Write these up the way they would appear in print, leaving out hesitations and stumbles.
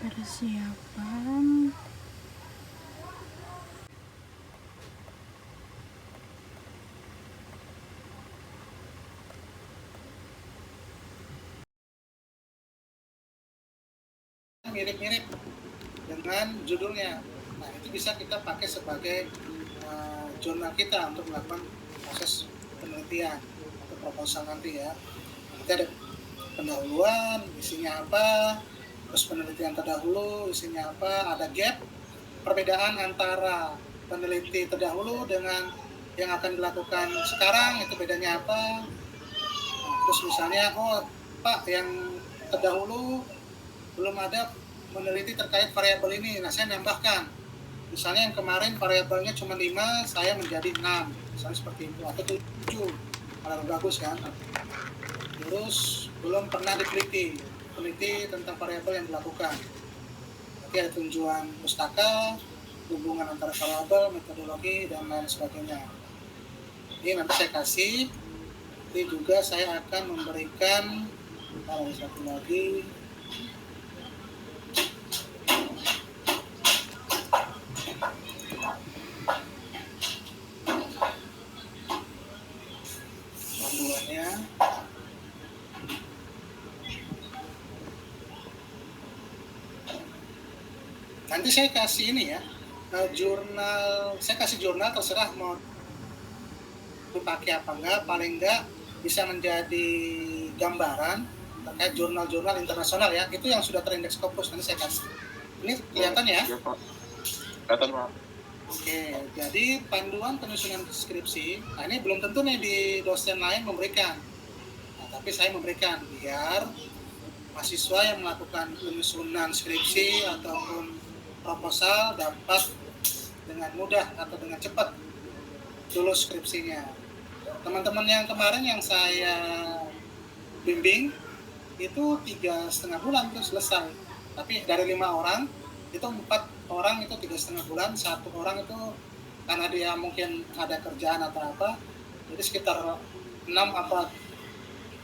Persiapan. Mirip-mirip dengan judulnya. Nah, itu bisa kita pakai sebagai jurnal kita untuk melakukan proses penelitian atau proposal nanti ya. Nanti ada pendahuluan, isinya apa, terus penelitian terdahulu, isinya apa, ada gap, perbedaan antara peneliti terdahulu dengan yang akan dilakukan sekarang, itu bedanya apa. Nah, terus misalnya, oh Pak, yang terdahulu belum ada meneliti terkait variabel ini, nah saya nambahkan. Misalnya yang kemarin variabelnya cuma 5, saya menjadi 6, misalnya seperti itu, atau 7, malah bagus kan. Terus belum pernah diteliti tentang variabel yang dilakukan. Nanti ada tujuan pustaka, hubungan antara variabel, metodologi, dan lain sebagainya. Ini nanti saya kasih. Nanti juga saya akan memberikan satu lagi. Panduannya. Nanti saya kasih ini ya, jurnal, saya kasih jurnal terserah mau dipakai apa enggak, paling enggak bisa menjadi gambaran terkait jurnal-jurnal internasional ya, itu yang sudah terindeks Scopus, nanti saya kasih. Ini kelihatan ya? Iya Pak, kelihatan Pak. Oke, jadi panduan penyusunan skripsi, nah ini belum tentu nih di dosen lain memberikan, nah, tapi saya memberikan biar mahasiswa yang melakukan penyusunan skripsi ataupun proposal dapat dengan mudah atau dengan cepat lulus skripsinya. Teman-teman yang kemarin yang saya bimbing itu 3,5 bulan itu selesai. Tapi dari 5 orang itu 4 orang itu 3,5 bulan, 1 orang itu karena dia mungkin ada kerjaan atau apa, jadi sekitar 6 apa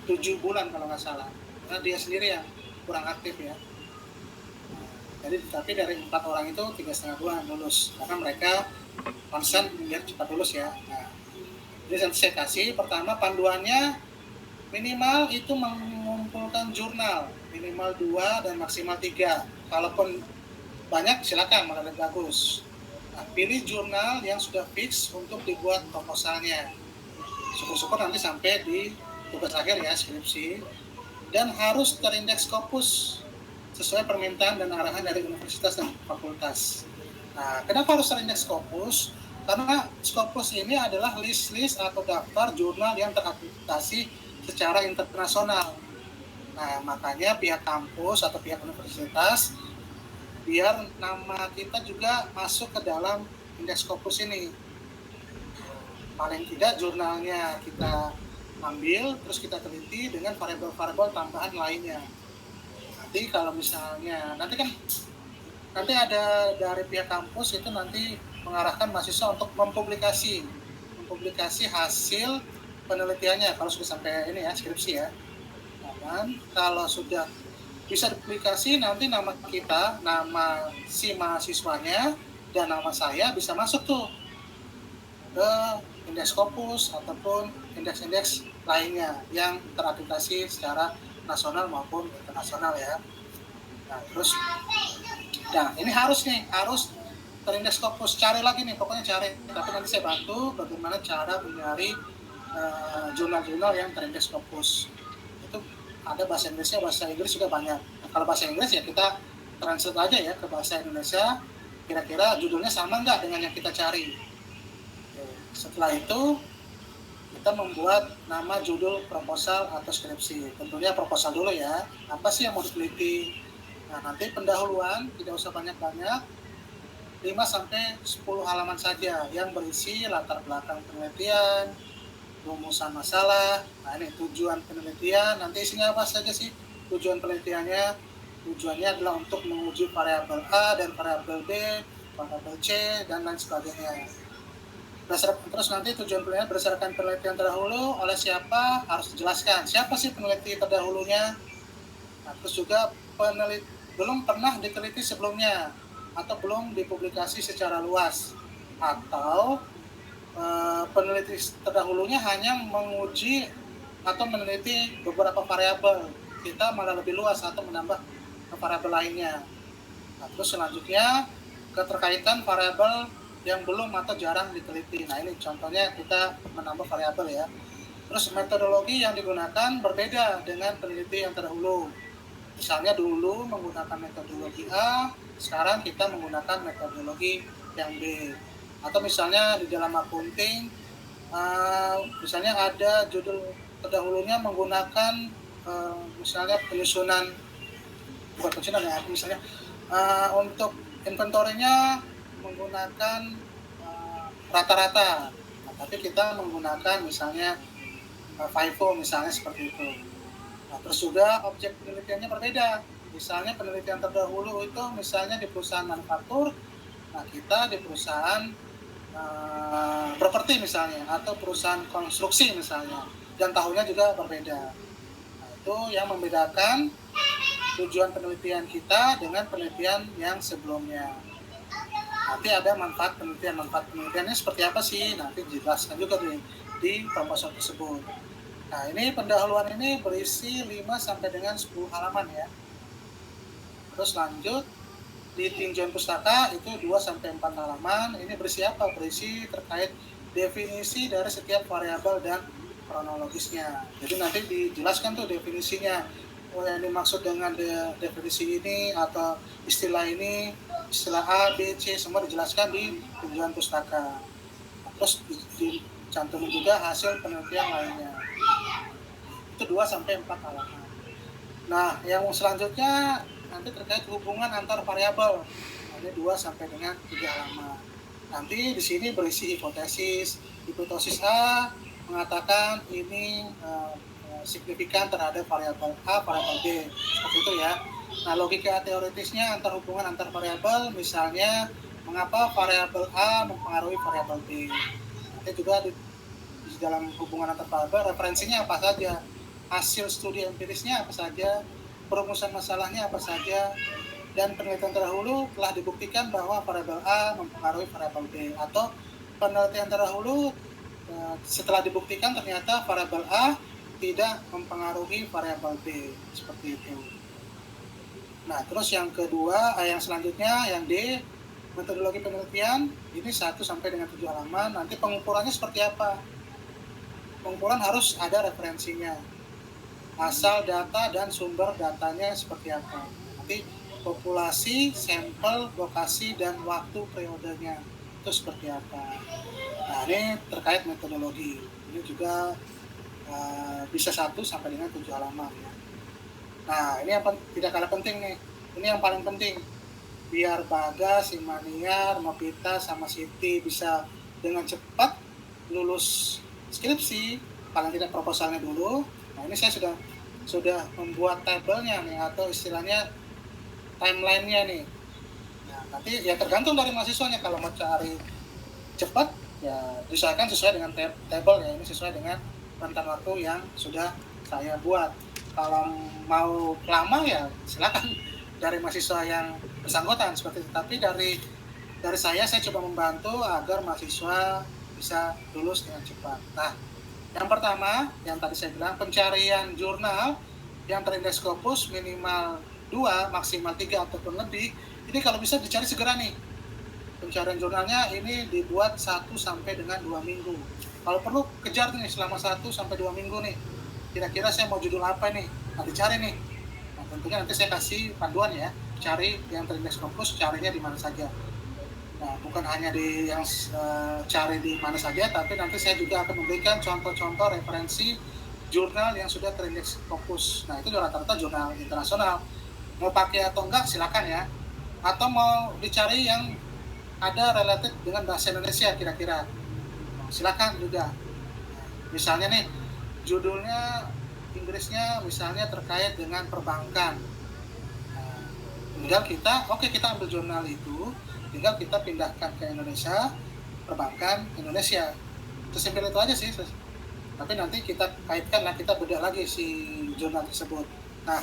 7 bulan kalau nggak salah. Karena dia sendiri yang kurang aktif ya. Jadi tapi dari 4 orang itu 3,5 bulan lulus karena mereka konsen biar cepat lulus ya. Nah, jadi saya kasih pertama panduannya minimal itu mengumpulkan jurnal minimal 2 dan maksimal 3. Kalaupun banyak silakan, malah lebih bagus. Nah, pilih jurnal yang sudah fix untuk dibuat proposalnya. Syukur-syukur nanti sampai di tugas akhir ya, skripsi. Dan harus terindeks Scopus sesuai permintaan dan arahan dari universitas dan fakultas. Nah, kenapa harus terindeks Scopus? Karena Scopus ini adalah list-list atau daftar jurnal yang terakreditasi secara internasional. Nah, makanya pihak kampus atau pihak universitas biar nama kita juga masuk ke dalam indeks Scopus ini. Paling tidak jurnalnya kita ambil, terus kita teliti dengan variabel-variabel tambahan lainnya. Nanti kalau misalnya, nanti ada dari pihak kampus itu nanti mengarahkan mahasiswa untuk mempublikasi hasil penelitiannya kalau sudah sampai ini ya, skripsi ya. Dan kalau sudah bisa dipublikasi, nanti nama kita, nama si mahasiswanya, dan nama saya bisa masuk tuh ke indeks Scopus ataupun indeks-indeks lainnya yang terakreditasi secara nasional maupun internasional ya. Nah, terus, nah ini harus terindeks Scopus. Cari lagi nih, pokoknya cari. Tapi nanti saya bantu bagaimana cara mencari jurnal-jurnal yang terindeks Scopus. Itu ada bahasa Inggrisnya, bahasa Inggris juga banyak. Nah, kalau bahasa Inggris ya kita translate aja ya ke bahasa Indonesia. Kira-kira judulnya sama nggak dengan yang kita cari. Setelah itu kita membuat nama judul proposal atau skripsi. Tentunya proposal dulu ya. Apa sih yang mau diteliti? Nah, nanti pendahuluan tidak usah banyak-banyak. 5-10 halaman saja yang berisi latar belakang penelitian, rumusan masalah. Nah, ini tujuan penelitian. Nanti isinya apa saja sih tujuan penelitiannya? Tujuannya adalah untuk menguji variabel A dan variabel B, variabel C, dan lain sebagainya. Terus nanti tujuan penelitian berdasarkan penelitian terdahulu oleh siapa harus dijelaskan. Siapa sih peneliti terdahulunya? Nah, terus juga belum pernah diteliti sebelumnya atau belum dipublikasi secara luas, atau peneliti terdahulunya hanya menguji atau meneliti beberapa variabel, kita malah lebih luas atau menambah variabel lainnya. Nah, terus selanjutnya keterkaitan variabel yang belum atau jarang diteliti. Nah, ini contohnya kita menambah variabel ya. Terus metodologi yang digunakan berbeda dengan peneliti yang terdahulu. Misalnya dulu menggunakan metodologi A, sekarang kita menggunakan metodologi yang B. Atau misalnya di dalam accounting, misalnya ada judul terdahulunya menggunakan misalnya penyusunan, bukan penyusunan ya, misalnya untuk inventory-nya menggunakan rata-rata, nah, tapi kita menggunakan misalnya FIFO misalnya seperti itu. Nah, terus juga objek penelitiannya berbeda. Misalnya penelitian terdahulu itu misalnya di perusahaan manufaktur, nah kita di perusahaan properti misalnya, atau perusahaan konstruksi misalnya, dan tahunnya juga berbeda. Nah, itu yang membedakan tujuan penelitian kita dengan penelitian yang sebelumnya. Nanti ada manfaat penelitiannya seperti apa sih, nanti dijelaskan juga di proposal tersebut. Nah, ini pendahuluan ini berisi 5 sampai dengan 10 halaman ya. Terus lanjut di tinjauan pustaka itu 2 sampai 4 halaman. Ini berisi apa? Berisi terkait definisi dari setiap variabel dan kronologisnya. Jadi nanti dijelaskan tuh definisinya. Oh, yang dimaksud dengan definisi ini atau istilah ini, istilah A, B, C, semua dijelaskan di tinjauan pustaka. Terus dicantumin juga hasil penelitian lainnya. Itu 2 sampai 4 halaman. Nah, yang selanjutnya nanti terkait hubungan antar variabel. Ini 2 sampai dengan 3 halaman. Nanti di sini berisi hipotesis. Hipotesis A mengatakan ini signifikan terhadap variabel A, variabel B, seperti itu ya. Nah, logika teoritisnya antar hubungan antar variabel, misalnya mengapa variabel A mempengaruhi variabel B. Nanti juga di dalam hubungan antar variabel referensinya apa saja, hasil studi empirisnya apa saja, perumusan masalahnya apa saja, dan penelitian terdahulu telah dibuktikan bahwa variabel A mempengaruhi variabel B, atau penelitian terdahulu setelah dibuktikan ternyata variabel A tidak mempengaruhi variabel B, seperti itu. Nah, terus yang kedua, yang selanjutnya, yang D, metodologi penelitian, ini 1 sampai dengan 7 halaman. Nanti pengukurannya seperti apa? Pengukuran harus ada referensinya, asal data dan sumber datanya seperti apa. Nanti populasi, sampel, lokasi, dan waktu periodenya itu seperti apa. Nah, ini terkait metodologi. Ini juga bisa 1 sampai dengan 7 halaman ya. Nah, ini yang tidak kalah penting nih. Ini yang paling penting. Biar Bagas, Imaniar, Novita, sama Siti bisa dengan cepat lulus skripsi, paling tidak proposalnya dulu. Nah, ini saya sudah membuat tabelnya nih, atau istilahnya timeline-nya nih. Nah, nanti ya tergantung dari mahasiswanya, kalau mau cari cepat ya disesuaikan sesuai dengan tabel ya. Ini sesuai dengan rentang waktu yang sudah saya buat. Kalau mau lama ya silakan dari mahasiswa yang bersangkutan seperti itu. Tapi dari saya coba membantu agar mahasiswa bisa lulus dengan cepat. Nah, yang pertama yang tadi saya bilang, pencarian jurnal yang terindeks Scopus minimal 2, maksimal 3 ataupun lebih. Ini kalau bisa dicari segera nih. Pencarian jurnalnya ini dibuat 1 sampai dengan 2 minggu. Kalau perlu kejar nih selama 1 sampai 2 minggu nih. Kira-kira saya mau judul apa nih? Nah, dicari nih. Nah, tentunya nanti saya kasih panduan ya. Cari yang terindeks Scopus, carinya di mana saja. Nah, bukan hanya yang cari di mana saja, tapi nanti saya juga akan memberikan contoh-contoh referensi jurnal yang sudah terindeks Scopus. Nah, itu rata-rata jurnal internasional. Mau pakai atau enggak silakan ya. Atau mau dicari yang ada related dengan bahasa Indonesia kira-kira. Silakan juga. Misalnya nih, judulnya Inggrisnya misalnya terkait dengan perbankan. Tinggal kita ambil jurnal itu, tinggal kita pindahkan ke Indonesia, perbankan Indonesia. Sesimpel itu aja sih. Tapi nanti kita kaitkan lah, kita bedah lagi si jurnal tersebut. Nah,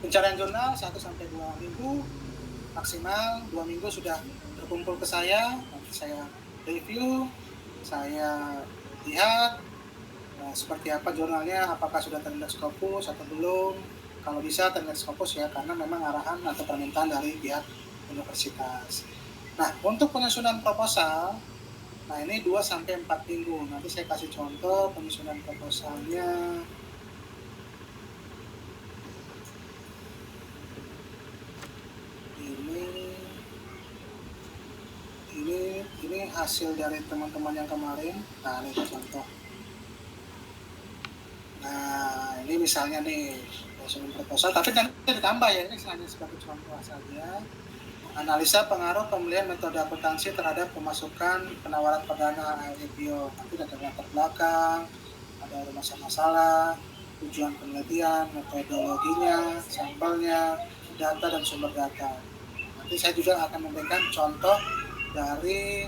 pencarian jurnal 1-2 minggu, maksimal 2 minggu sudah terkumpul ke saya, nanti saya review, saya lihat seperti apa jurnalnya, apakah sudah terindeks Scopus atau belum. Kalau bisa terindeks Scopus ya, karena memang arahan atau permintaan dari pihak universitas. Nah, untuk penyusunan proposal, nah ini 2-4 minggu. Nanti saya kasih contoh penyusunan proposalnya. Ini hasil dari teman-teman yang kemarin. Nah, ini contoh. Nah, ini misalnya nih penyusunan proposal, tapi nanti ditambah ya, ini hanya sebagai contoh saja. Analisa pengaruh pemilihan metode akuntansi terhadap pemasukan penawaran perdana IPO. Nanti ada latar belakang, ada masalah, tujuan penelitian, metodologinya, sampelnya, data dan sumber data. Nanti saya juga akan memberikan contoh dari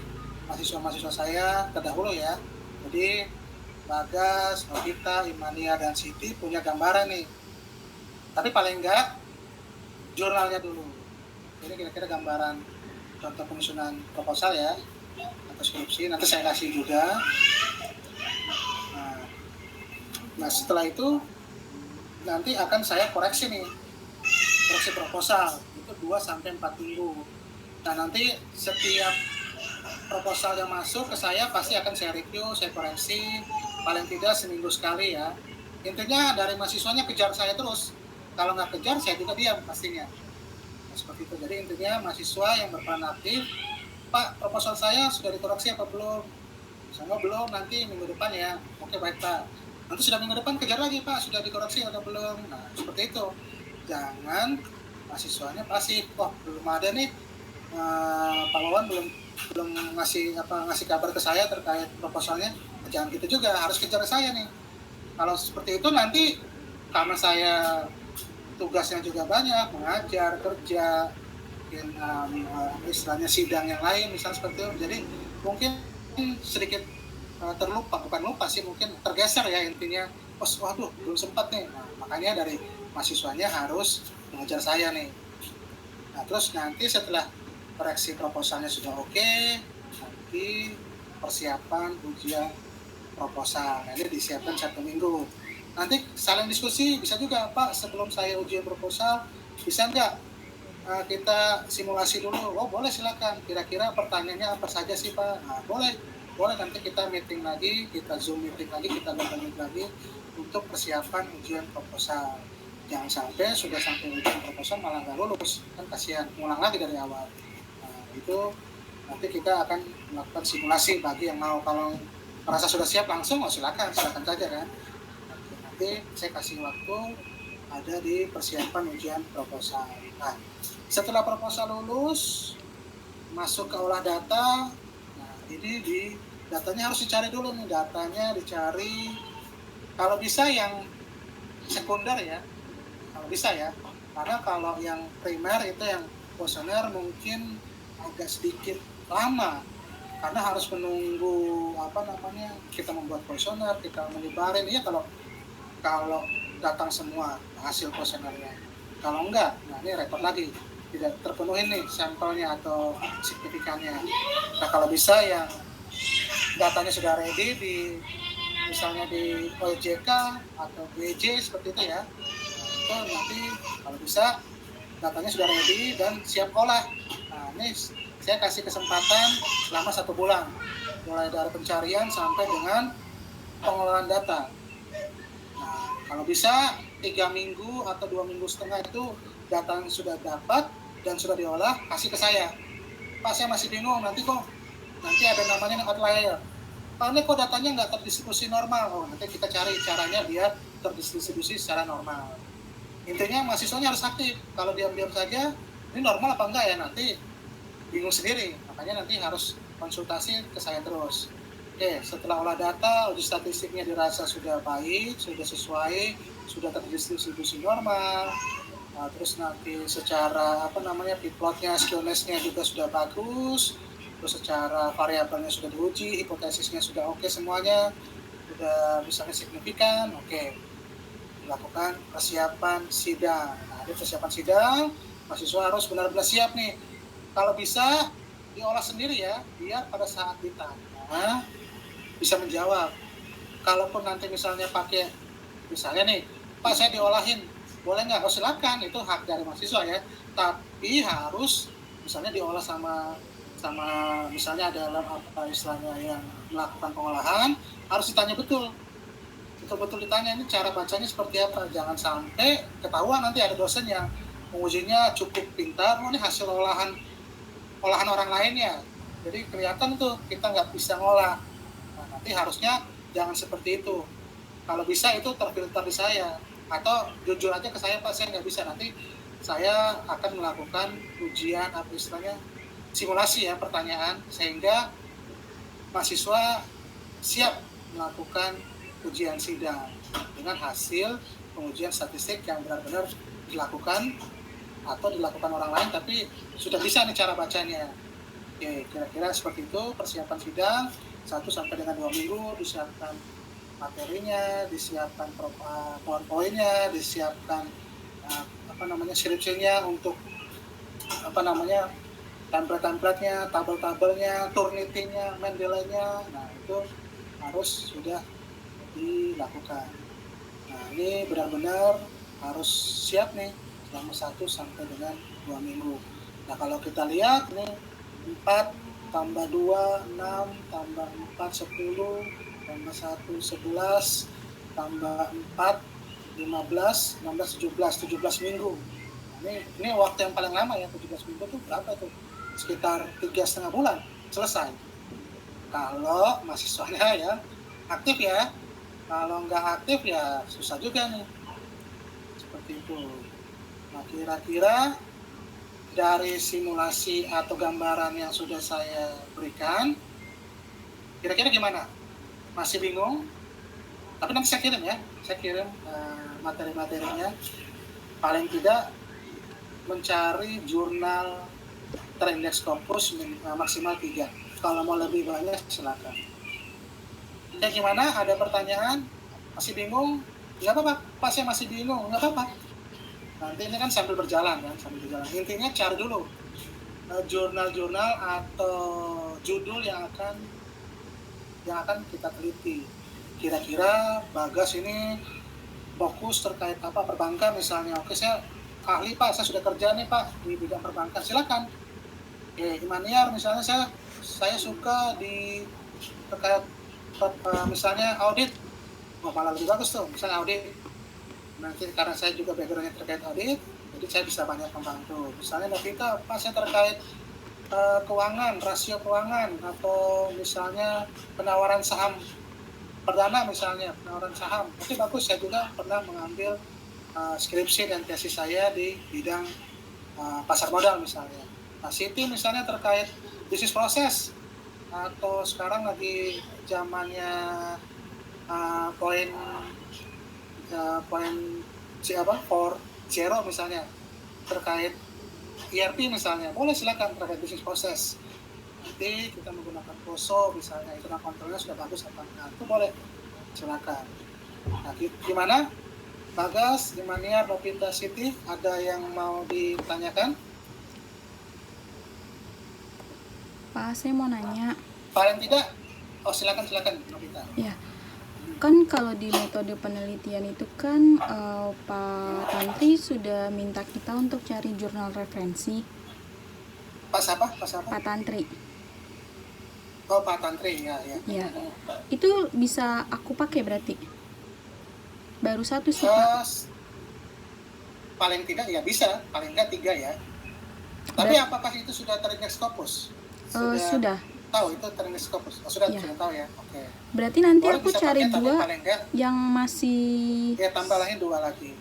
mahasiswa-mahasiswa saya terdahulu ya. Jadi Bagas, Novita, Imania, dan Siti punya gambaran nih. Tapi paling enggak jurnalnya dulu. Ini kira-kira gambaran contoh penyusunan proposal ya, atau skripsi. Nanti saya kasih juga. Nah setelah itu nanti akan saya koreksi nih, koreksi proposal itu 2-4 minggu. Nah nanti setiap proposal yang masuk ke saya pasti akan saya review, saya koreksi, paling tidak seminggu sekali ya. Intinya dari mahasiswanya kejar saya terus. Kalau nggak kejar saya juga diam pastinya. Nah, seperti itu. Jadi intinya mahasiswa yang berperan aktif, Pak proposal saya sudah dikoreksi apa belum? Sama belum, nanti minggu depan ya. Oke baik Pak. Nanti sudah minggu depan kejar lagi Pak, sudah dikoreksi atau belum? Nah seperti itu. Jangan mahasiswanya pasif. Wah belum ada nih, Pak Wawan belum ngasih kabar ke saya terkait proposalnya. Jangan gitu juga, harus kejar saya nih. Kalau seperti itu nanti karena saya tugasnya juga banyak, mengajar, kerja, mungkin istilahnya sidang yang lain misalnya seperti itu, jadi mungkin sedikit terlupa, bukan lupa sih, mungkin tergeser ya intinya. Waduh belum sempat nih. Nah, makanya dari mahasiswanya harus mengejar saya nih. Nah terus nanti setelah koreksi proposalnya sudah oke, nanti persiapan ujian proposal. Nah, ini disiapkan 1 minggu. Nanti saling diskusi, bisa juga Pak sebelum saya ujian proposal bisa nggak kita simulasi dulu. Oh boleh silakan, kira-kira pertanyaannya apa saja sih Pak? Nah, boleh nanti kita meeting lagi, kita zoom meeting lagi, kita Google Meet lagi untuk persiapan ujian proposal. Jangan sampai sudah sampai ujian proposal malah nggak lulus, kan kasihan, ulang lagi dari awal. Nah, itu nanti kita akan melakukan simulasi bagi yang mau. Kalau merasa sudah siap langsung, silakan saja kan. Nanti saya kasih waktu ada di persiapan ujian proposal. Nah, setelah proposal lulus, masuk ke olah data. Nah, ini datanya harus dicari dulu nih, datanya dicari. Kalau bisa yang sekunder ya, kalau bisa ya. Karena kalau yang primer itu yang kuesioner mungkin agak sedikit lama. Karena harus menunggu kita membuat kuesioner, kita menyebarin. Iya kalau datang semua hasil kuesionernya. Kalau enggak, nah ini repot lagi, tidak terpenuhi nih sampelnya atau signifikannya. Nah kalau bisa yang datanya sudah ready misalnya di OJK atau BJ seperti itu ya, nah, itu nanti kalau bisa datanya sudah ready dan siap olah. Nah ini saya kasih kesempatan selama 1 bulan, mulai dari pencarian sampai dengan pengolahan data. Nah, kalau bisa 3 minggu atau 2,5 minggu itu data yang sudah dapat dan sudah diolah, kasih ke saya. Pak saya masih bingung, nanti ada namanya outlier. Pak ini kok datanya nggak terdistribusi normal? Oh nanti kita cari caranya biar terdistribusi secara normal. Intinya mahasiswanya harus aktif. Kalau diam-diam saja, ini normal apa enggak ya, nanti bingung sendiri. Makanya nanti harus konsultasi ke saya terus. Oke, setelah olah data, uji statistiknya dirasa sudah baik, sudah sesuai, sudah terdistribusi normal. Nah, terus nanti secara plotnya, skillness-nya juga sudah bagus. Terus secara variabelnya sudah diuji, hipotesisnya sudah oke semuanya, sudah misalnya signifikan, oke. Melakukan persiapan sidang. Nah, Di persiapan sidang, mahasiswa harus benar-benar siap nih. Kalau bisa diolah sendiri ya, biar pada saat ditanya bisa menjawab. Kalaupun nanti misalnya pakai, misalnya nih, Pak saya diolahin, boleh nggak? Oh silakan, itu hak dari mahasiswa ya. Tapi harus misalnya diolah sama misalnya ada apa istilahnya yang melakukan pengolahan, harus ditanya betul-betul ditanya ini cara bacanya seperti apa. Jangan sampai ketahuan nanti ada dosen yang mengujinya cukup pintar, ini hasil olahan orang lainnya. Jadi kelihatan tuh kita nggak bisa ngolah. Nah, nanti harusnya jangan seperti itu. Kalau bisa itu terfilter di saya. Atau jujur aja ke saya, Pak saya nggak bisa. Nanti saya akan melakukan ujian apa istilahnya simulasi ya pertanyaan, sehingga mahasiswa siap melakukan ujian sidang dengan hasil pengujian statistik yang benar-benar dilakukan atau dilakukan orang lain tapi sudah bisa nih cara bacanya. Oke, kira-kira seperti itu persiapan sidang 1 sampai dengan 2 minggu, disiapkan materinya, disiapkan PowerPoint-nya, disiapkan skripsinya untuk template-templatenya, tabel-tabelnya, Turnitin-nya, Mendeley-nya. Nah, itu harus sudah dilakukan. Nah, ini benar-benar harus siap nih selama 1 sampai dengan 2 minggu. Nah, kalau kita lihat ini 4 tambah 2, 6, tambah 4, 10, tambah 1, 11, tambah 4, 15, 16, 17 minggu. Nah, ini waktu yang paling lama ya, 17 minggu tuh berapa tuh? Sekitar 3,5 bulan selesai. Kalau mahasiswanya ya aktif ya, kalau nggak aktif ya susah juga nih. Seperti itu. Nah, kira-kira dari simulasi atau gambaran yang sudah saya berikan, kira-kira gimana? Masih bingung? Tapi nanti saya kirim materi-materinya. Paling tidak mencari jurnal terindeks Scopus maksimal 3. Kalau mau lebih banyak silakan. Ya gimana? Ada pertanyaan? Masih bingung? Nggak apa-apa, Pak saya masih bingung. Nggak apa-apa. Nanti ini kan sambil berjalan. Intinya cari dulu jurnal-jurnal atau judul yang akan kita teliti. Kira-kira Bagas ini fokus terkait apa, perbankan misalnya. Oke, saya ahli Pak, saya sudah kerja nih Pak di bidang perbankan, silakan. Imaniar misalnya saya suka di terkait misalnya audit, malah lebih bagus tuh, misalnya audit. Nanti karena saya juga backgroundnya terkait audit, jadi saya bisa banyak membantu. Misalnya Novita, Pak saya terkait keuangan, rasio keuangan, atau misalnya penawaran saham perdana misalnya, penawaran saham. Oke bagus, saya juga pernah mengambil skripsi dan tesis saya di bidang pasar modal misalnya. Nah, Siti misalnya terkait bisnis proses, atau sekarang lagi zamannya poin 4.0 misalnya terkait ERP misalnya, boleh silakan terkait bisnis proses. Nanti kita menggunakan POSO misalnya, internal kontrolnya sudah bagus apa enggak, itu boleh silakan. Nah, gimana? Bagas, Imaniar, Novita, Siti, ada yang mau ditanyakan? Pak, saya mau nanya. Paling tidak, silakan Novita. Ya, kan kalau di metode penelitian itu kan Pak Tantri sudah minta kita untuk cari jurnal referensi. Pak siapa? Pak Tantri. Oh, Pak Tantri, ya. Ya, itu bisa aku pakai berarti? Baru 1 sih, Pak. Paling tidak ya bisa, paling enggak 3 ya. Tapi apakah itu sudah terindeks Scopus? Sudah. Tahu itu terindeks Scopus? Sudah tahu ya. Oke. Berarti nanti boleh aku cari pakai, 2 yang masih. Ya tambah lagi 2 lagi.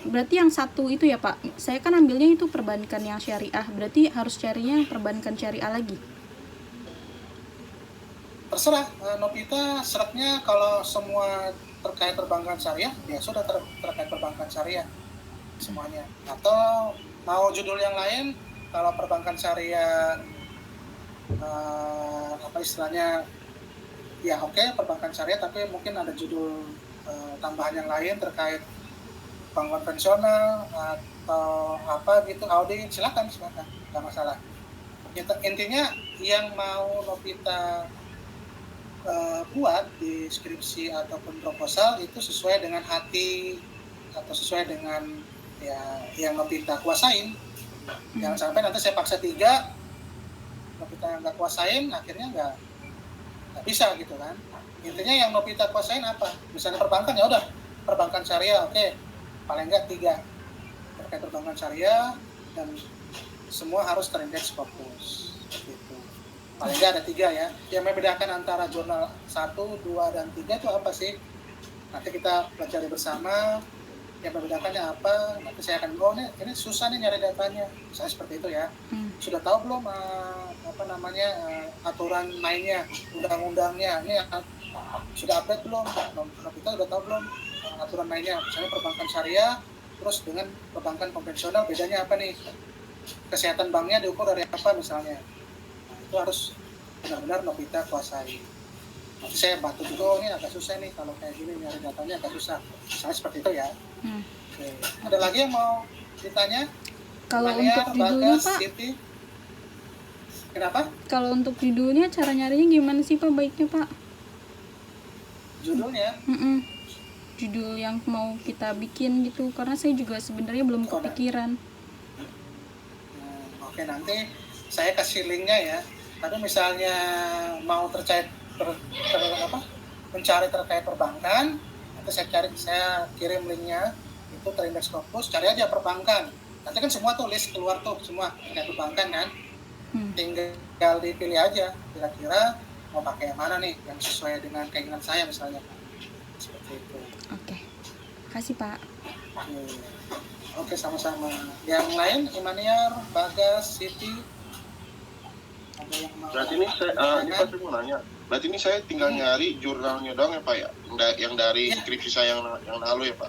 Berarti yang 1 itu ya Pak. Saya kan ambilnya itu perbankan yang syariah. Berarti harus carinya yang perbankan syariah lagi. Terserah, Novita seratnya kalau semua terkait perbankan syariah, ya sudah terkait perbankan syariah semuanya. Atau mau judul yang lain, kalau perbankan syariah ya oke, perbankan syariah, tapi mungkin ada judul tambahan yang lain terkait bank konvensional atau apa gitu audit, silakan nggak masalah. Intinya yang mau Novita buat di skripsi ataupun proposal itu sesuai dengan hati atau sesuai dengan ya yang Novita kuasain. Jangan sampai nanti saya paksa 3, Novita nggak kuasain, akhirnya nggak bisa gitu kan. Intinya yang Novita kuasain apa? Misalnya perbankan, ya udah perbankan syariah, oke, paling nggak 3 terkait perbankan syariah dan semua harus terindeks fokus gitu. Paling nggak ada 3 ya. Yang membedakan antara jurnal 1, 2, dan 3 itu apa sih? Nanti kita pelajari bersama. Yang membedakannya apa? Nanti saya akan ini susah nih nyari datanya. Misalnya seperti itu ya. Sudah tahu belum aturan mainnya, undang-undangnya? Ini sudah update belum? Kita udah tahu belum aturan mainnya? Misalnya perbankan syariah, terus dengan perbankan konvensional bedanya apa nih? Kesehatan banknya diukur dari apa misalnya? Itu harus benar-benar Novita kuasai. Nanti saya bantu juga, ini agak susah nih kalau kayak gini nyari datanya agak susah. Misalnya seperti itu ya. Oke. Ada lagi yang mau ditanya? Kalau Mania, untuk judulnya Bagas, Pak, Siti. Kenapa? kalau untuk judulnya cara nyarinya gimana sih Pak baiknya Pak? Judulnya? Judul yang mau kita bikin gitu, karena saya juga sebenarnya belum kepikiran. Oke, nanti saya kasih linknya ya. Tapi misalnya mau mencari terkait perbankan, nanti saya kirim linknya, itu terindeks fokus, cari aja perbankan. Nanti kan semua tuh list keluar tuh semua terkait perbankan kan. Tinggal dipilih aja kira-kira mau pakai yang mana nih yang sesuai dengan keinginan saya misalnya. Seperti itu. Oke. Kasih Pak. Oke, sama-sama. Yang lain, Imaniar, Bagas, Siti. Ada yang mau? Berarti ini saya mau nanya. Berarti ini saya tinggal nyari jurnalnya doang ya Pak ya? Yang dari skripsi saya yang lalu ya Pak?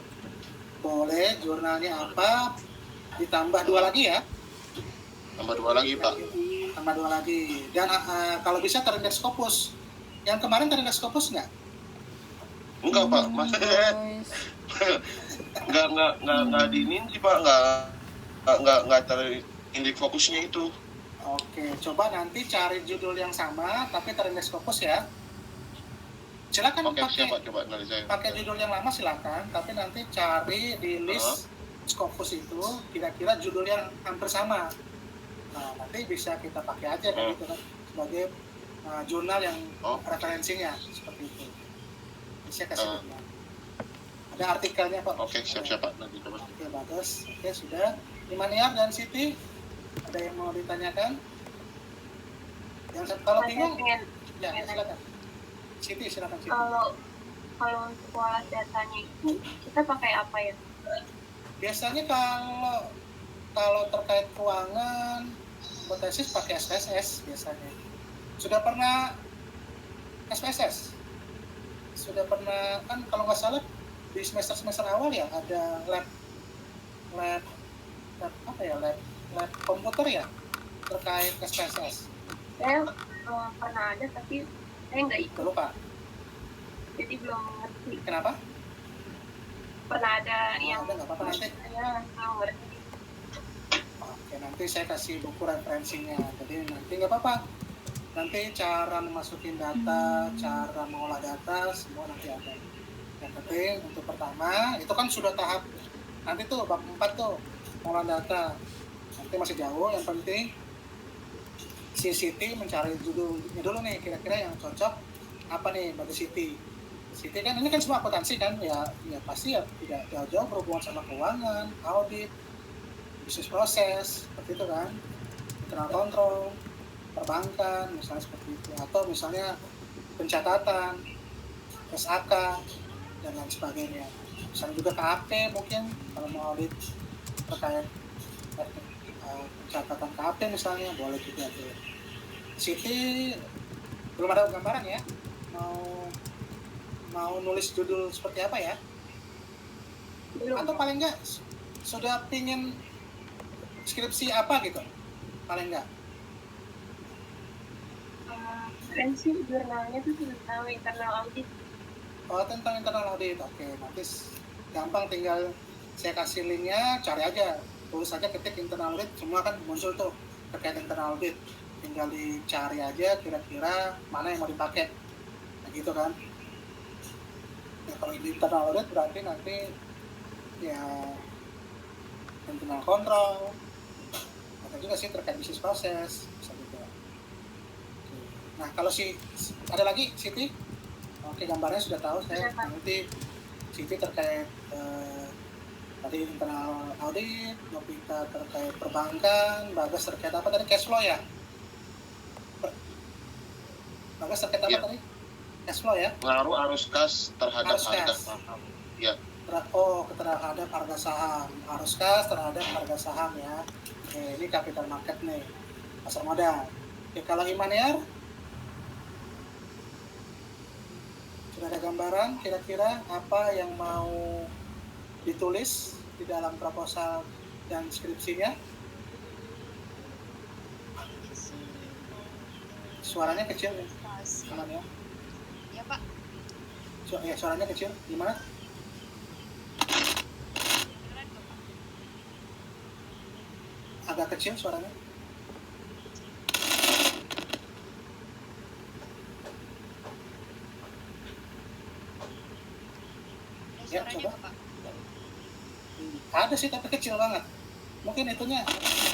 Boleh, jurnalnya apa? Ditambah 2 lagi ya? Tambah 2 lagi Pak? Tambah 2 lagi. Dan kalau bisa terindeks Scopus. Yang kemarin terindeks Scopus nggak? Enggak Pak, maksudnya nggak diinin sih Pak, nggak terindeks fokusnya itu. Oke, coba nanti cari judul yang sama tapi terindeks fokus ya. Silakan pakai judul yang lama silakan, tapi nanti cari di list Scopus itu kira-kira judul yang hampir sama. Nah, nanti bisa kita pakai aja kan gitu kan sebagai jurnal yang referensinya seperti itu. Bisa kasih linknya. Ada artikelnya Pak. Oke, siap-siap Pak, nanti coba. Oke, bagus. Oke, sudah. Imaniar dan Siti, ada yang mau ditanyakan? Yang kalau bingung, ya silakan. Siti, silakan Siti. Kalau untuk olah datanya itu kita pakai apa ya? Biasanya kalau terkait keuangan, hipotesis pakai SPSS biasanya. Sudah pernah SPSS? Sudah pernah kan kalau nggak salah di semester awal ya ada lab komputer ya terkait SPSS. Saya pernah ada tapi saya nggak ikut. Lupa. Jadi belum ngerti. Kenapa? Pernah ada yang nggak apa-apa nanti. Saya nggak ngerti. Oke, nanti saya kasih buku referensinya. Jadi nanti nggak apa-apa. Nanti cara memasukin data, cara mengolah data, semua nanti ada. Yang penting untuk pertama, itu kan sudah tahap, nanti tuh bab 4 tuh, mengolah data. Nanti masih jauh, yang penting si Siti mencari judulnya dulu nih, kira-kira yang cocok apa nih bagi Siti. Siti kan, ini kan semua akuntansi kan, ya pasti ya tidak jauh-jauh berhubungan sama keuangan, audit, bisnis proses, seperti itu kan, internal control, perbankan, misalnya seperti itu, atau misalnya pencatatan, SAK, dan lain sebagainya. Misalnya juga KAP mungkin, kalau mau audit terkait pencatatan KAP misalnya, boleh juga tuh. Siti belum ada gambaran ya, mau nulis judul seperti apa ya? Belum. Atau paling enggak sudah pingin skripsi apa gitu, paling enggak? Referensi jurnalnya tuh tentang internal audit. Oh, tentang internal audit. Oke, nanti gampang tinggal saya kasih linknya, cari aja tulis aja, ketik internal audit, semua kan muncul tuh terkait internal audit, tinggal dicari aja kira-kira mana yang mau dipakai, nah, gitu kan. Ya, kalau di internal audit berarti nanti ya internal control, atau juga sih terkait bisnis proses, bisa gitu. Nah kalau ada lagi Siti, oke gambarnya sudah tahu saya. Nanti Siti terkait tadi internal audit, Novita terkait perbankan, Bagas terkait apa tadi, cash flow ya? Bagas terkait apa Iya. tadi? Cash flow ya? Pengaruh arus kas terhadap Arus harga kas. saham. Ya. Terhadap harga saham, arus kas terhadap harga saham ya. Oke, ini capital market nih, pasar modal. Oke, kalau Imaniar sudah ada gambaran kira-kira apa yang mau ditulis di dalam proposal dan skripsinya? Suaranya kecil ya, Imaniar. Ya Pak. Suaranya kecil, gimana? Agak kecil suaranya. Ya, coba. Pak. Ada sih tapi kecil banget. Mungkin itunya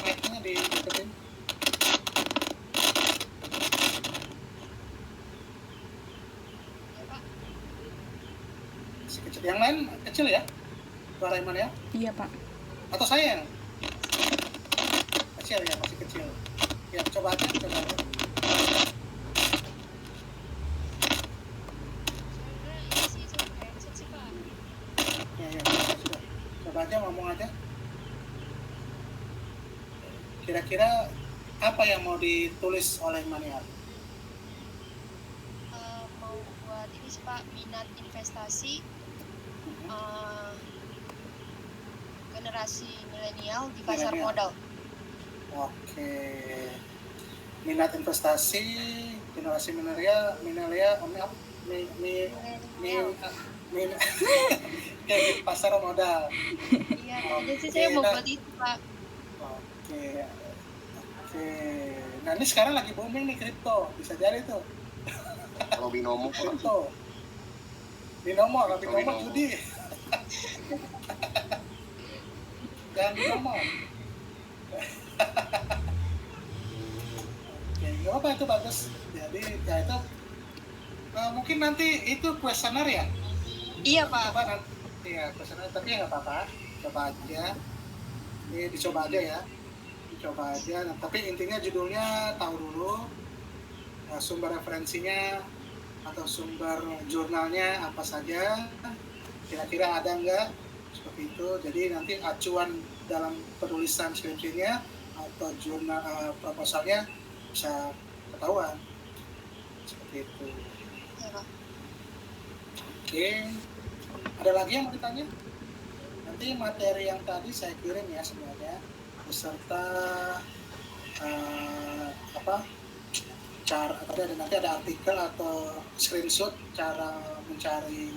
mic-nya dideketin. Ya Pak. Masih kecil. Yang lain kecil ya? Suara Iman ya? Iya Pak. Atau saya yang kecil ya, masih kecil. Ya, coba aja. Ya, sudah. Coba aja ngomong aja. Kira-kira apa yang mau ditulis oleh Maniar? Mau buat ini sih Pak, minat investasi generasi milenial di pasar Milenial. modal. Oke. Minat investasi generasi kayak di pasar modal. Iya, jadi sih saya mau buat itu Pak. Oke. Nah ini sekarang lagi booming nih kripto, bisa jadi tuh. Kalau binomo Kripto. Binomo judi. Jangan binomo. Oke, nggak apa itu bagus. Jadi ya itu mungkin nanti itu kuesioner ya. Iya Pak. Coba nanti, ya kuesioner, tapi ya nggak apa-apa. Coba aja. Ini dicoba aja ya. Dicoba aja. Nah, tapi intinya judulnya tahu dulu sumber referensinya atau sumber jurnalnya apa saja. Kira-kira ada nggak seperti itu. Jadi nanti acuan dalam penulisan skripsinya atau jurnal proposalnya bisa ketahuan seperti itu. Ya Pak. Oke, ada lagi yang mau ditanya? Nanti materi yang tadi saya kirim ya semuanya beserta cara nanti ada artikel atau screenshot cara mencari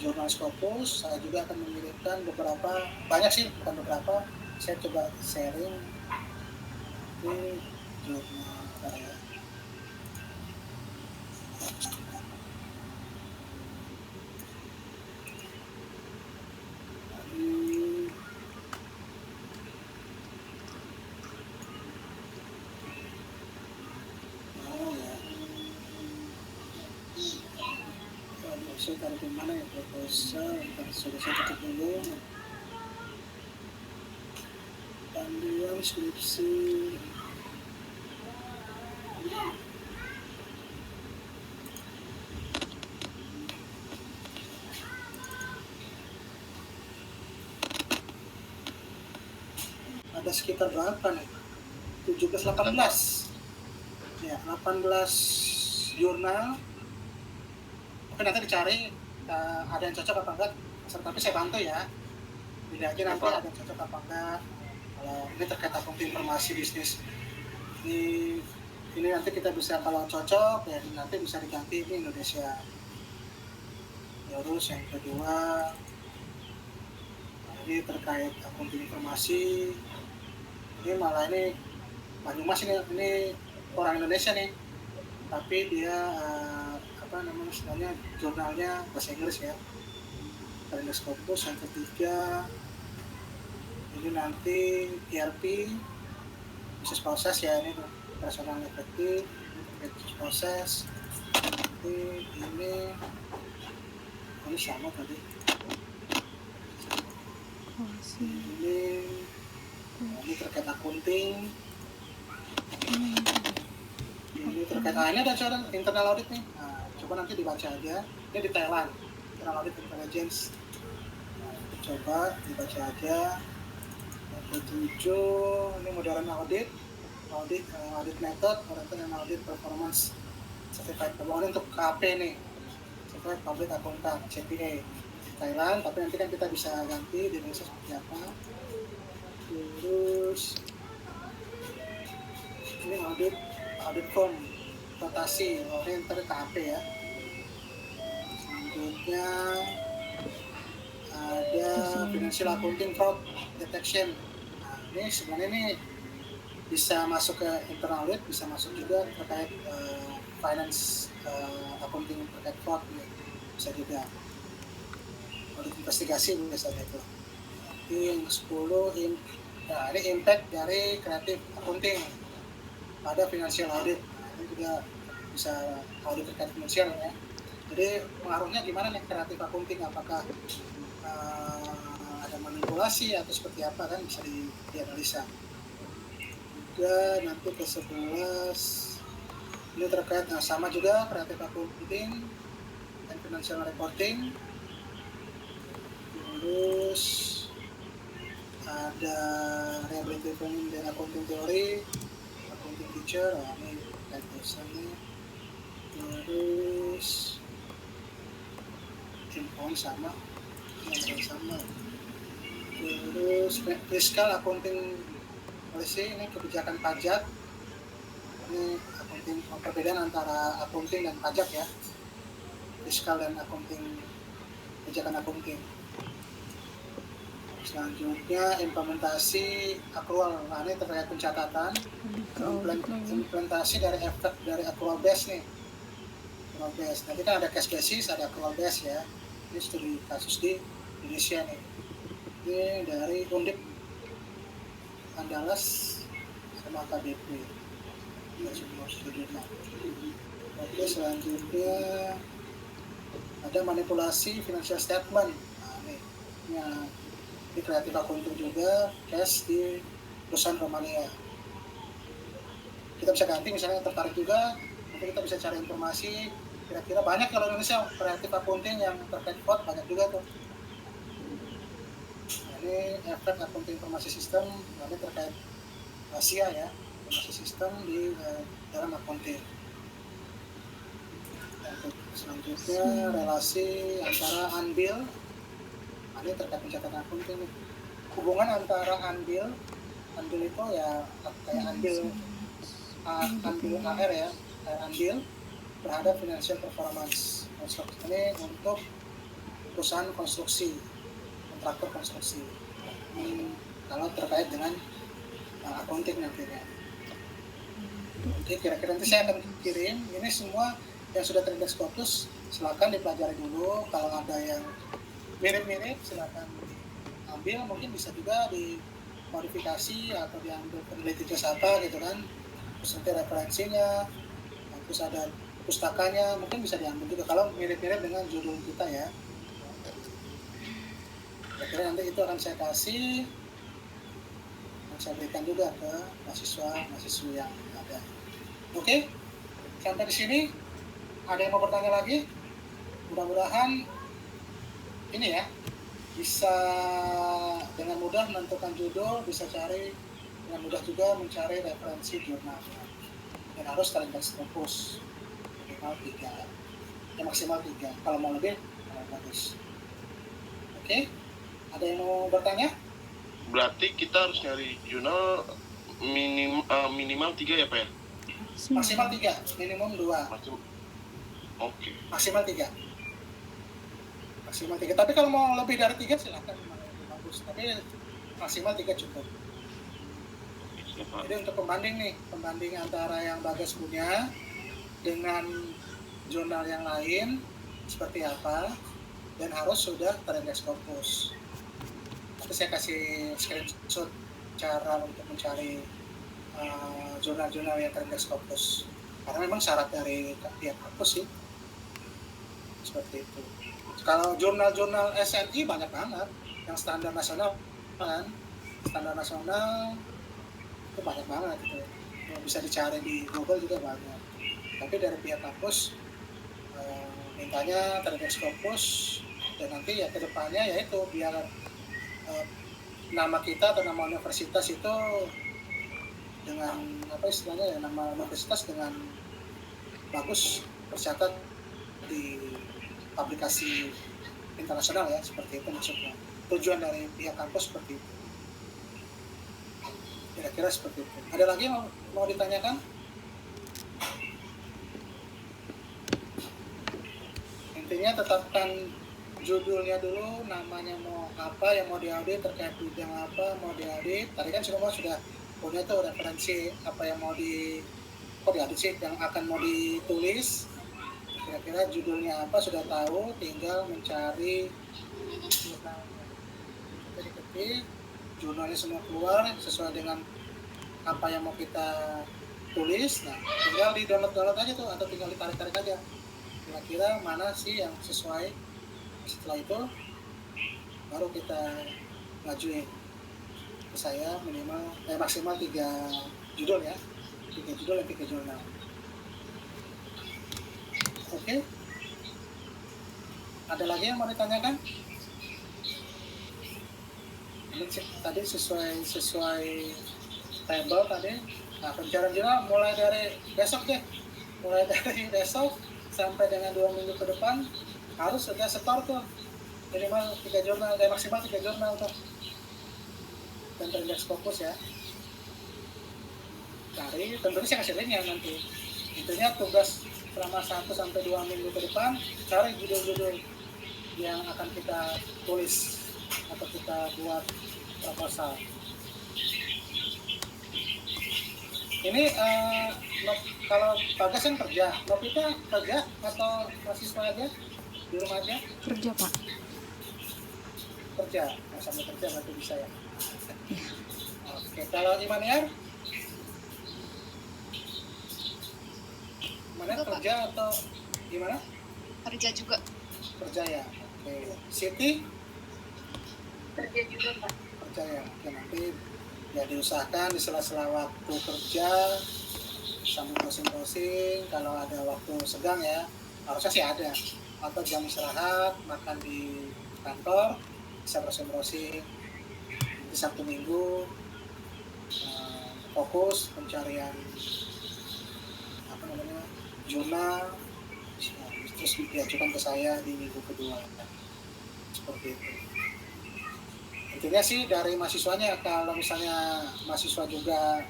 jurnal Scopus. Saya juga akan mengirimkan beberapa, banyak sih, bukan beberapa, saya coba sharing di jurnal ya. Saya taruh di mana ya proposal, sudah saya tutup dulu. Panduan skripsi. Ada sekitar berapa nih? 17-18. Ya, 18 jurnal. Oke, nanti dicari ada yang cocok apa enggak, tapi saya bantu ya. Tidak aja nanti ada yang cocok apa enggak. Kalau ini terkait akunti informasi bisnis, ini nanti kita bisa, kalau cocok ya nanti bisa diganti ini Indonesia. Terus yang kedua Ini terkait akunting informasi. Ini malah ini Banyumas ini orang Indonesia nih, tapi dia sebenarnya jurnalnya bahasa Inggris ya. Kalendas Scopus yang ketiga ini nanti ERP business process ya, ini personal efektif, business process. Ini sama tadi. Ini terkait akunting. Ini terkait ini ada cara internal audit nih. Nah, coba nanti dibaca aja. Ini di Thailand, internal audit intelligence. Nah, coba dibaca aja. Yang ketujuh ini modern audit method, oriented and audit performance certified. Ini untuk KP nih, certified public accountant CPA Thailand, tapi nanti kan kita bisa ganti di Indonesia seperti apa. Terus ini audit form rotasi, ini ntar KP ya. Selanjutnya ada financial accounting fraud detection. Nah, ini sebenarnya ini bisa masuk ke internal audit, bisa masuk juga terkait finance accounting terkait fraud, bisa juga audit investigasi biasanya itu. Nanti yang ke-10 ini impact dari creative accounting pada financial audit. Nah, ini juga bisa audit terkait finansial ya. Jadi pengaruhnya gimana nih creative accounting, apakah ada manipulasi atau seperti apa, kan bisa dianalisa. Juga nanti ke-11 ini terkait sama juga creative accounting dan financial reporting. Terus ada rehabilitative planning dan accounting theory, accounting teacher, ini terkait dosennya. Terus info sama. Terus fiscal accounting policy, ini kebijakan pajak. Ini accounting, perbedaan antara accounting dan pajak ya. Fiskal dan accounting, kebijakan accounting. Selanjutnya implementasi accrual. Nah, ini terkait pencatatan. Implementasi dari efek dari accrual base nih. Accrual base. Nanti kan ada cash basis, ada accrual base ya. Ini studi kasus di Indonesia nih. Ini dari Undip Andalas sama KBP. Ini semua studinya. Oke, selanjutnya ada manipulasi financial statement. Nah, ini kreatif accounting juga, cash di perusahaan Romania. Kita bisa ganti, misalnya tertarik juga, nanti kita bisa cari informasi. Kira-kira banyak kalau Indonesia kreatif accounting yang terkait fraud, banyak juga tuh. Nah, ini efek accounting informasi sistem, ini terkait Asia ya, informasi sistem di dalam accounting. Selanjutnya relasi antara unbill, ini terkait pencatatan accounting nih. Hubungan antara unbill itu ya kayak unbill AR ya, unbill terhadap financial performance. Ini untuk perusahaan konstruksi, kontraktor konstruksi. Kalau terkait dengan accounting nantinya. Oke, kira-kira nanti saya akan kirim ini semua yang sudah terindeks Scopus, silakan dipelajari dulu. Kalau ada yang mirip-mirip silakan ambil, mungkin bisa juga dimodifikasi atau diambil peneliti jasa apa gitu kan, terus nanti referensinya, terus ada pustakanya, mungkin bisa diambil juga kalau mirip-mirip dengan judul kita ya. Kira-kira nanti itu akan saya kasih dan saya berikan juga ke mahasiswa yang ada. Oke, sampai di sini ada yang mau bertanya lagi? Mudah-mudahan ini ya, bisa dengan mudah menentukan judul, bisa cari dengan mudah juga mencari referensi jurnal. Dan harus terindeks Scopus minimal 3, ya maksimal 3. Kalau mau lebih, bagus. Oke, ada yang mau bertanya? Berarti kita harus nyari jurnal minimal 3 ya Pak ya? Maksimal 3, minimum 2. Oke. Maksimal 3. Tapi kalau mau lebih dari 3 silakan, bagus. Scopus, tapi maksimal 3 cukup. Siapa? Jadi untuk pembanding antara yang Bagas punya dengan jurnal yang lain seperti apa, dan harus sudah terindeks Scopus. Nanti saya kasih screenshot cara untuk mencari jurnal-jurnal yang terindeks Scopus, karena memang syarat dari pihak kampus sih seperti itu. Kalau jurnal-jurnal SNI banyak banget yang standar nasional kan, standar nasional itu banyak banget gitu. Yang bisa dicari di Google juga banyak. Tapi dari pihak kampus mintanya terindeks Scopus, dan nanti ya kedepannya yaitu biar nama kita atau nama universitas itu dengan apa istilahnya ya, nama universitas dengan bagus tercatat di aplikasi internasional ya, seperti itu maksudnya. Tujuan dari pihak kampus seperti itu. Kira-kira seperti itu. Ada lagi yang mau ditanyakan? Intinya tetapkan judulnya dulu, namanya mau apa, yang mau diaudit, terkait bidang apa mau diaudit. Tadi kan semua sudah punya tuh referensi apa yang mau diaudit sih, yang akan mau ditulis. Kira-kira judulnya apa sudah tahu, tinggal mencari jurnalnya. Jadi ketik jurnalnya semua keluar sesuai dengan apa yang mau kita tulis. Nah, tinggal di download aja tuh, atau tinggal ditarik-tarik aja. Kira-kira mana sih yang sesuai. Setelah itu baru kita ngajuin ke saya maksimal 3 judul ya, 3 judul dan 3 jurnal. Oke. Ada lagi yang mau ditanyakan? Ini tadi sesuai table tadi. Nah, pencarian jurnal mulai dari besok deh. Mulai dari besok sampai dengan 2 minggu ke depan harus sudah setor tuh minimal 3 jurnal, maksimal 3 jurnal tuh. Dan terindeks Scopus ya. Cari, tentunya saya kasih linknya nanti. Intinya tugas selama 1 sampai 2 minggu ke depan, cari judul-judul yang akan kita tulis atau kita buat proposal. Ini kalau Bagas kan kerja, Novita kerja atau mahasiswa aja? Di rumah aja? Kerja, Pak. Kerja, nah, sambil kerja nanti bisa ya. Oke, kalau Imaniar? Mana kerja atau gimana? Kerja juga. Kerja ya. Oke. Siti? Kerja juga, Pak. Kerja ya. Oke, nanti ya diusahakan di sela-sela waktu kerja sambil browsing-browsing, kalau ada waktu senggang ya, harusnya sih ada, atau jam istirahat makan di kantor bisa browsing-browsing. Di Sabtu Minggu fokus pencarian jurnal, terus diajukan ke saya di minggu kedua, seperti itu. Intinya sih dari mahasiswanya, kalau misalnya mahasiswa juga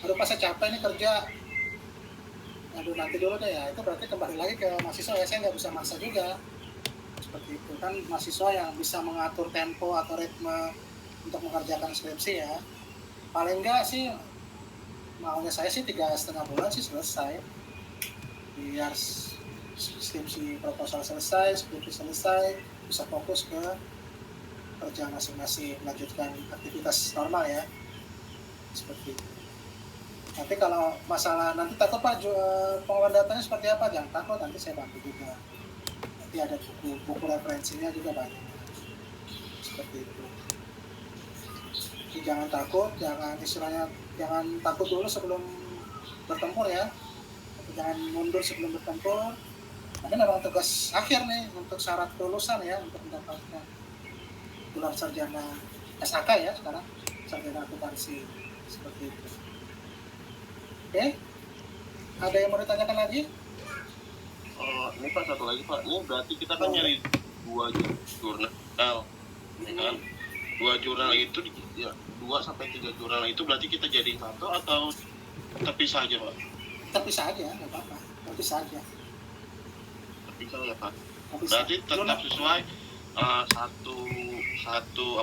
aduh pas saya capek nih kerja, aduh nanti dulu deh ya, itu berarti kembali lagi ke mahasiswa ya, saya nggak bisa maksa juga seperti itu kan. Mahasiswa yang bisa mengatur tempo atau ritme untuk mengerjakan skripsi ya, paling enggak sih maunya saya sih 3,5 bulan sih selesai, biar skripsi proposal selesai, skripsi selesai, bisa fokus ke kerja masing-masing, melanjutkan aktivitas normal ya, seperti itu. Nanti kalau masalah nanti takut Pak pengolahan datanya seperti apa, jangan takut, nanti saya bantu juga. Nanti ada buku referensinya juga banyak, seperti itu. Jadi jangan takut, jangan istilahnya jangan takut dulu sebelum bertempur ya, jangan mundur sebelum bertempur. Ini memang tugas akhir nih untuk syarat kelulusan ya, untuk mendapatkan gelar sarjana SAK ya sekarang, sarjana akuntansi, seperti itu. Oke, ada yang mau ditanyakan lagi? Ini Pak, satu lagi Pak, ini berarti kita kan nyari 2 jurnal, ya kan? 2 jurnal itu, ya 2 sampai 3 jurnal itu berarti kita jadi satu atau terpisah aja Pak? Terpisah aja, nggak apa-apa, terpisah aja. Terpisah ya Pak. Terpisah. Berarti tetap sesuai satu satu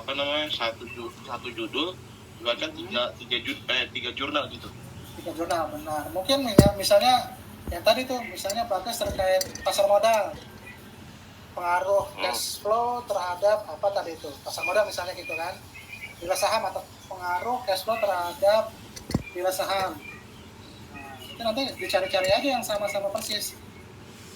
judul bahkan tiga jurnal gitu. 3 jurnal, benar. Mungkin ya, misalnya yang tadi tuh, misalnya Bagas terkait pasar modal, pengaruh cash flow terhadap apa tadi itu, pasar modal misalnya gitu kan, nilai saham atau pengaruh cash flow terhadap nilai saham. Nah, itu nanti dicari-cari aja yang sama-sama persis.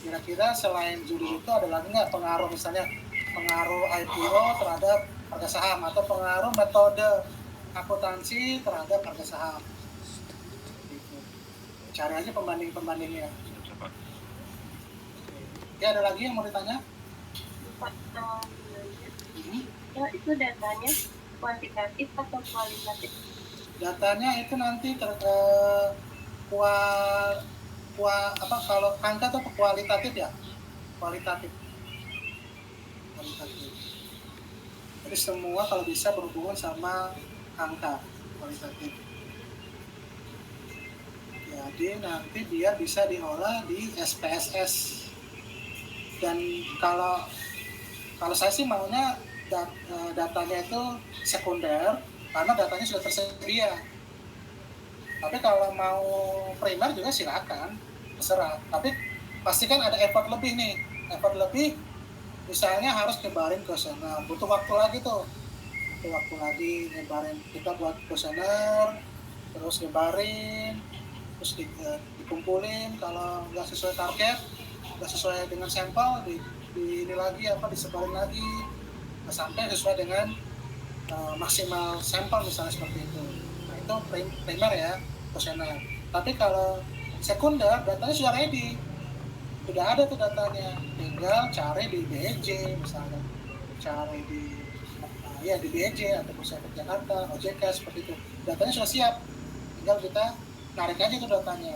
Kira-kira selain judul itu ada lagi nggak pengaruh, misalnya pengaruh IPO terhadap harga saham atau pengaruh metode akuntansi terhadap harga saham. Gitu. Cari aja pembanding-pembandingnya. Coba. Ya, ada lagi yang mau ditanya? Pak, ya itu datanya kuantitatif atau kualitatif? Datanya itu nanti kalau angka itu kualitatif ya, kualitatif. Jadi semua kalau bisa berhubungan sama angka, kualitatif. Jadi nanti dia bisa diolah di SPSS. Dan kalau saya sih maunya datanya itu sekunder, karena datanya sudah tersedia. Tapi kalau mau primer juga silakan, terserah. Tapi pastikan ada effort lebih nih. Effort lebih, misalnya harus nyebarin kuesioner. Butuh waktu lagi tuh. Butuh waktu lagi nyebarin. Kita buat kuesioner, terus nyebarin, terus dikumpulin. Kalau nggak sesuai target, nggak sesuai dengan sampel, ini lagi disebarin lagi sampai sesuai dengan maksimal sampel misalnya seperti itu. Nah itu primer ya, kuesioner. Tapi kalau sekunder, datanya sudah ready, sudah ada tuh datanya, tinggal cari di BEJ misalnya, cari di di BEJ atau Bursa Efek Jakarta, OJK seperti itu, datanya sudah siap, tinggal kita narik aja tuh datanya,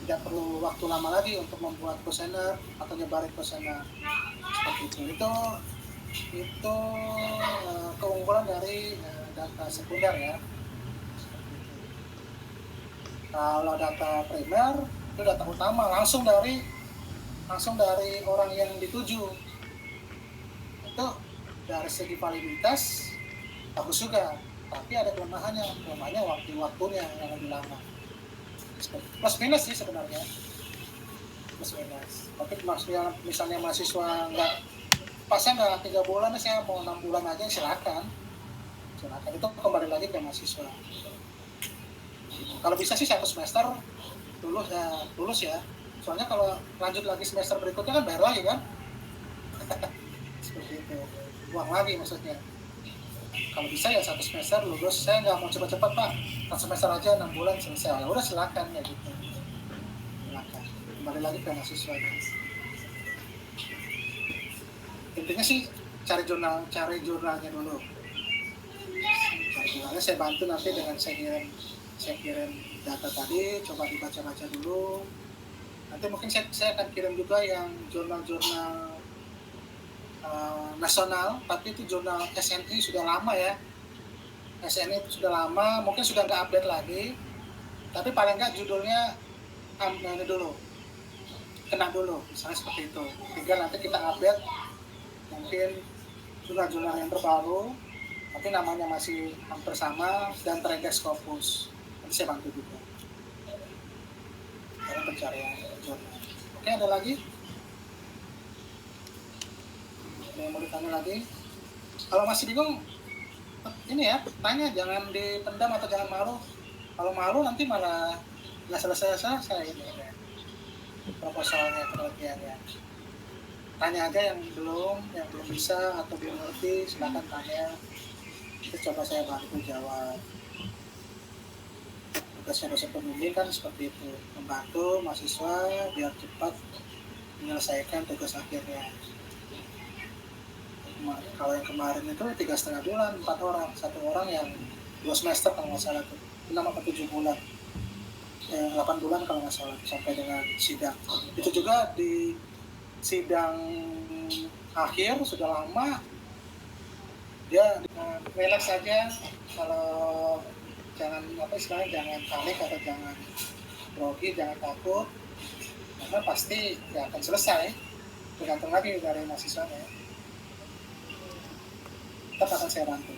tidak perlu waktu lama lagi untuk membuat kuesioner atau nyebarin kuesioner seperti itu. Itu keunggulan dari data sekunder ya. Kalau data primer itu data utama, langsung dari orang yang dituju. Itu dari segi validitas bagus juga, tapi ada kelemahannya waktunya yang lebih lama. Plus minus sih sebenarnya, plus minus. Tapi misalnya mahasiswa pasnya nggak 3 bulan, saya mau 6 bulan aja, silakan. Itu kembali lagi ke mahasiswa. Kalau bisa sih 1 semester lulus ya. Soalnya kalau lanjut lagi semester berikutnya kan bayar lagi kan. Seperti itu. Uang lagi maksudnya. Kalau bisa ya 1 semester lulus. Saya nggak mau cepat-cepat Pak. 1 semester aja 6 bulan selesai. Ya udah silakan ya gitu. Silakan. Kembali lagi ke mahasiswa. Intinya sih cari jurnalnya dulu. Cari jurnalnya saya bantu nanti dengan saya kirim data tadi, coba dibaca-baca dulu. Nanti mungkin saya akan kirim juga yang jurnal-jurnal nasional, tapi itu jurnal SNI sudah lama ya. SNI sudah lama, mungkin sudah nggak update lagi, tapi paling nggak judulnya kena dulu, misalnya seperti itu. Tinggal nanti kita update mungkin jurnal-jurnal yang terbaru, tapi namanya masih hampir sama dan terindex Scopus. Nanti saya bantu juga dalam pencarian jurnal. Oke, ada lagi? Ada yang mau ditanya lagi? Kalau masih bingung, ini ya, tanya, jangan dipendam atau jangan malu. Kalau malu nanti malah nggak selesai ini ya, proposalnya, penelitiannya. Tanya aja yang belum bisa atau belum ngerti, silakan tanya. Itu coba saya bantu jawab. Tugasnya dosen pembimbing kan seperti itu, membantu mahasiswa biar cepat menyelesaikan tugas akhirnya. Kalau yang kemarin itu 3,5 bulan, 4 orang, 1 orang yang 2 semester kalau nggak salah tuh, 6 atau 7 bulan, 8 bulan kalau nggak salah, sampai dengan sidang. Itu juga di sidang akhir sudah lama, dia relax saja, kalau jangan jangan panik atau jangan grogi, jangan takut, karena pasti ya akan selesai, tergantung lagi dari mahasiswanya. tetap akan saya bantu.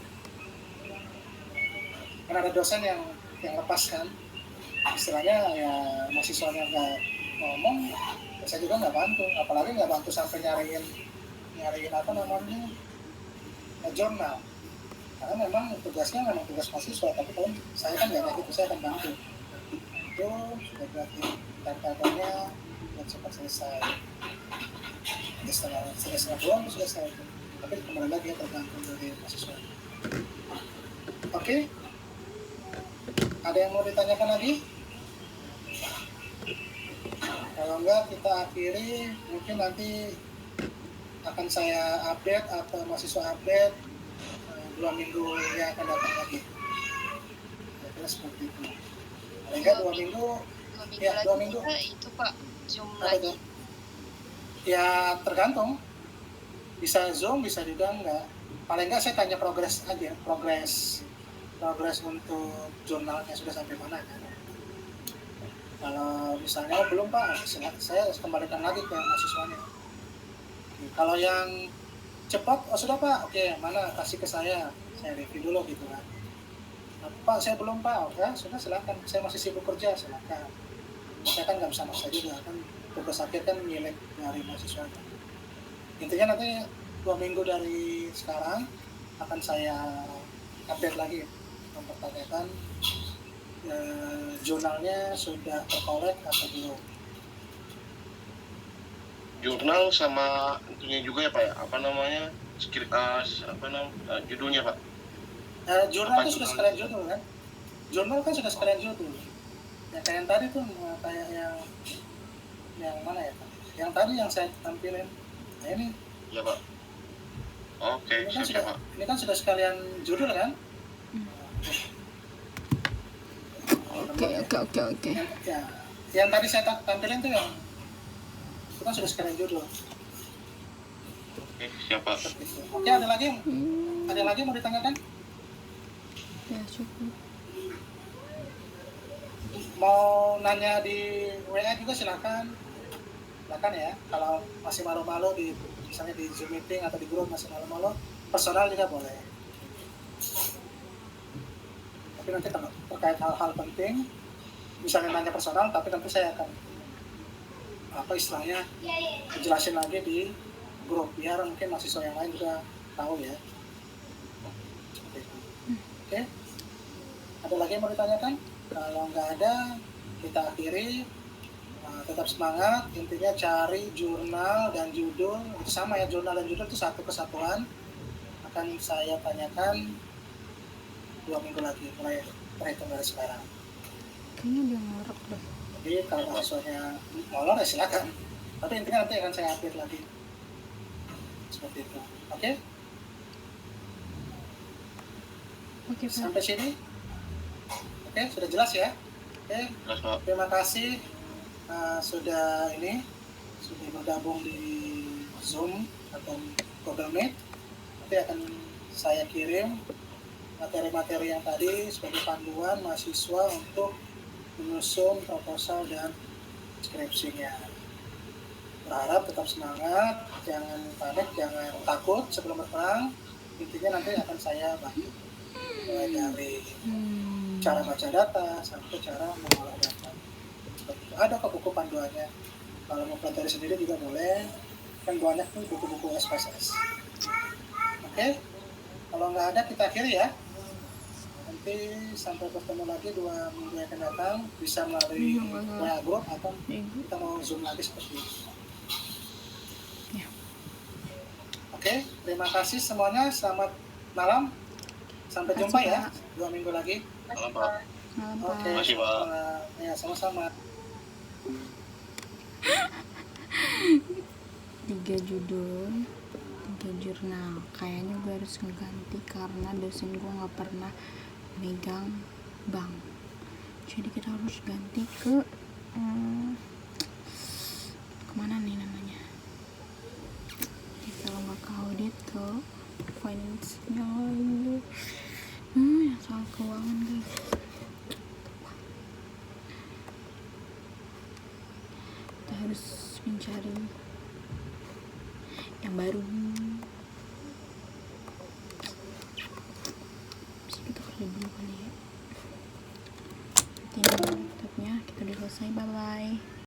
Karena ada dosen yang lepas kan, istilahnya ya mahasiswanya nggak ngomong, saya juga nggak bantu, apalagi nggak bantu sampai nyariin apa namanya jurnal. Karena memang tugasnya memang tugas mahasiswa, tapi kalau saya kan nggak gitu, saya akan bantu. Itu sudah berarti tantangannya dan cepat selesai. Setengah bulan selesai. Tapi kembali lagi ya tergantung dari mahasiswa. Oke? Ada yang mau ditanyakan lagi? Kalau enggak kita akhiri, mungkin nanti akan saya update atau mahasiswa update 2 minggu yang akan datang lagi. Kira-kira seperti itu. Paling enggak 2 minggu. 2 minggu Ya, lagi 2 minggu. kita itu Pak, Zoom Apa lagi. itu? Ya tergantung. Bisa Zoom, bisa juga enggak. Paling enggak saya tanya progres aja, progres untuk jurnalnya sudah sampai mana kan. Kalau misalnya belum Pak, saya kembalikan lagi ke mahasiswanya. Kalau yang cepat, oh sudah Pak, oke, mana kasih ke saya review dulu gitu kan. Nah, Pak saya belum Pak, oke sudah silakan, saya masih sibuk kerja, silakan. Saya kan nggak bisa maksa juga kan, tugas akhir kan milik dari mahasiswa. Intinya nanti 2 minggu dari sekarang akan saya update lagi, mempertanyakan jurnalnya sudah terkolek atau belum. Jurnal sama tentunya juga ya Pak ya, apa namanya judulnya Pak. Jurnal Apa itu sudah jurnal? sekalian judul kan, jurnal kan sudah sekalian judul. Ya kayak yang tadi tuh, kayak yang mana ya Pak? Yang tadi yang saya tampilin, nah ini Ya Pak. Oke, ini kan siap ya sudah Pak. ini kan sudah sekalian judul kan. Oke. Yang tadi saya tampilin tuh yang itu kan sudah sekalian judul. Oke, siap Pak. Oke, ada lagi yang mau ditanyakan? Ya cukup. Mau nanya di WA juga silakan ya. Kalau masih malu-malu misalnya di Zoom meeting atau di grup masih malu-malu, personal juga boleh. Tapi nanti kalau terkait hal-hal penting, misalnya nanya personal, tapi nanti saya akan istilahnya jelasin lagi di grup biar mungkin mahasiswa yang lain juga tahu ya. Oke. Ada lagi yang mau ditanyakan? Kalau nggak ada, kita akhiri. Tetap semangat, intinya cari jurnal dan judul, itu sama ya, jurnal dan judul itu satu kesatuan. Akan saya tanyakan 2 minggu lagi, mulai terhitung dari sekarang. Kayaknya dia ngorok deh. Jadi kalau mahasiswanya molor ya silakan, tapi intinya nanti akan saya update lagi. Seperti itu. Oke? Oke Pak. Sampai sini? Oke, sudah jelas ya? Oke, Jelas Pak. terima kasih sudah bergabung di Zoom atau Google Meet. Nanti akan saya kirim materi-materi yang tadi sebagai panduan mahasiswa untuk menyusun proposal dan skripsinya. Berharap tetap semangat, jangan panik, jangan takut sebelum berperang. Intinya nanti akan saya bantu mulai dari cara baca data sampai cara mengolah data. Ada kok buku panduannya. Kalau mau pelajari sendiri juga boleh. Kan banyak tuh buku-buku SPSS. Oke? Kalau nggak ada kita akhiri ya. Nanti sampai bertemu lagi 2 minggu yang akan datang, bisa melalui WA group atau kita mau Zoom lagi seperti ini. Ya. Oke, terima kasih semuanya. Selamat malam. Sampai jumpa ya. 2 minggu lagi. Malam Pak. Malam Oke. Pak. Makasih, Pak. Ya, sama-sama. 3 judul, 3 jurnal. Kayaknya gue harus ngeganti karena dosen gue nggak pernah megang bank. Jadi kita harus ganti ke kemana nih namanya? Kalau nggak ke audit, ke finance-nya lagi. Yang soal keuangan guys. Kita harus mencari yang baru. selesai. Bye bye.